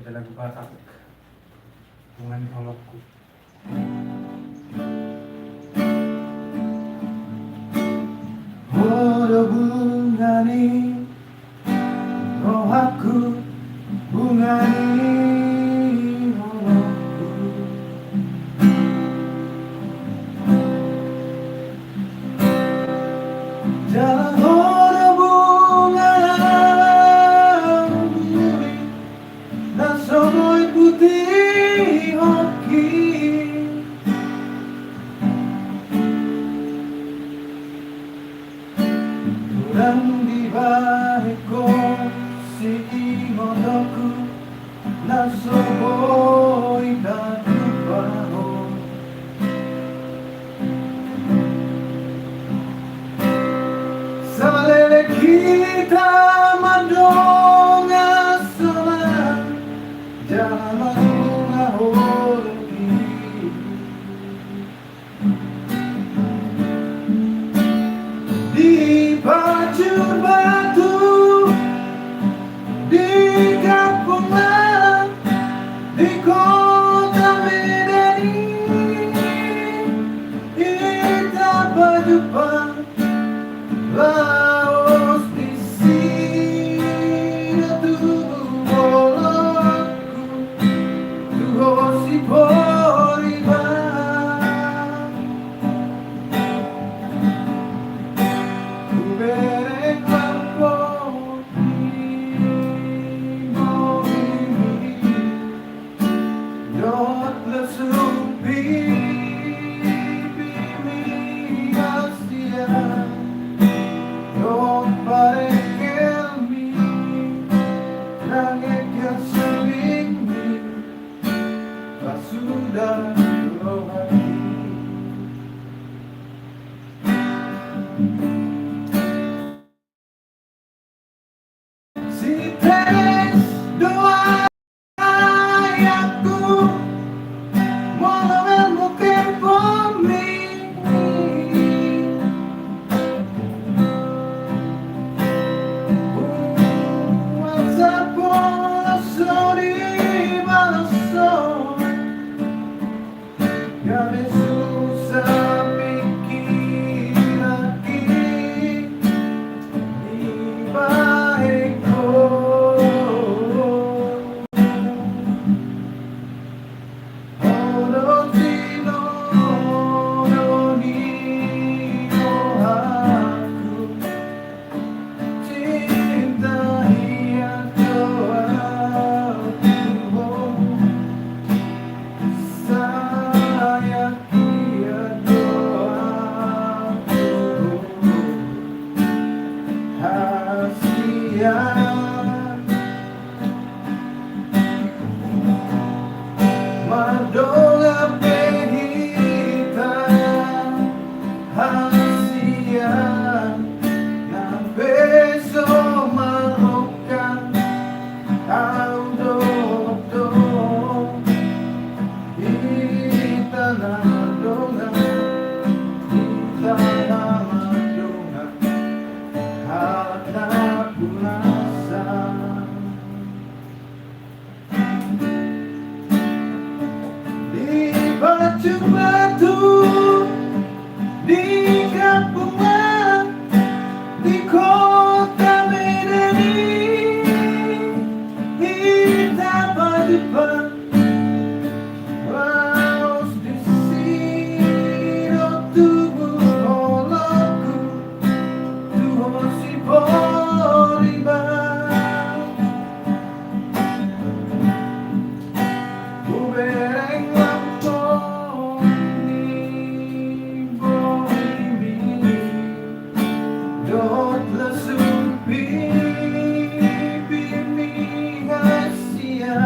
Ada lagu Batak Bungan Holokku. Bodo bungani rohaku, bungani holokku. Jalan bodo bungani dan somoy putih hoki. Dan di balikku si ingodoku na soboy dan baho. Salele kita madonga sama jangan bunga holoki. Di Bajur Batu, di Kampung Malang, di kota Medan kita berjumpa. Laos di sini tubuh bolakku, tuh si poriba. Sudah rohani si tes doa aku mau mungkin bumi WhatsApp sorry balaso. Kami susah pikir lagi di baikku. Ono tino doni aku cinta ia doaku. Madonga pehita hasia yang besok malukan audo di tanah Madonga, di tanah Madonga harta punasa. Bajur Batu, di Kampung Malang, di kota Medan kita berjumpa. Laos di sini tubuh holokku, tuh si poriba. Kubereng Dot lesumpi bimi Asia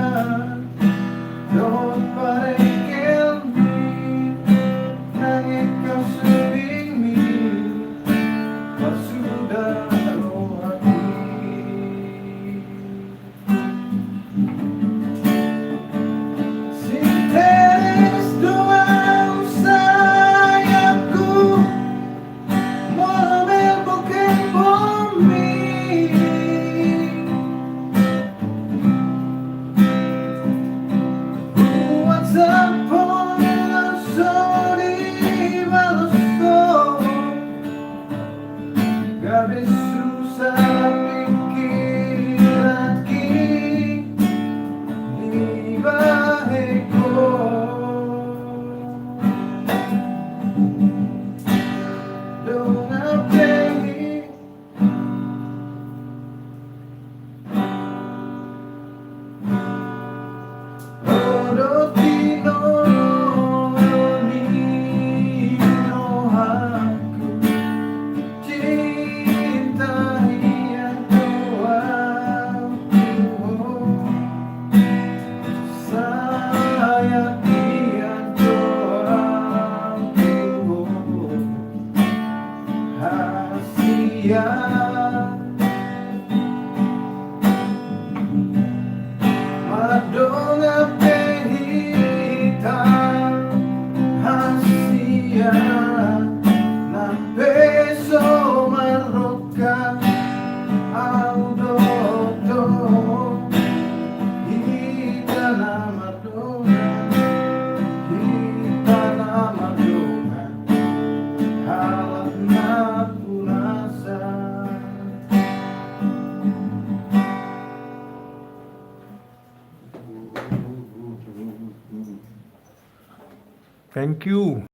Thank you.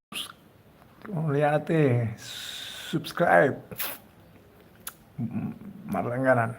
Lihat subscribe. Marlangganan.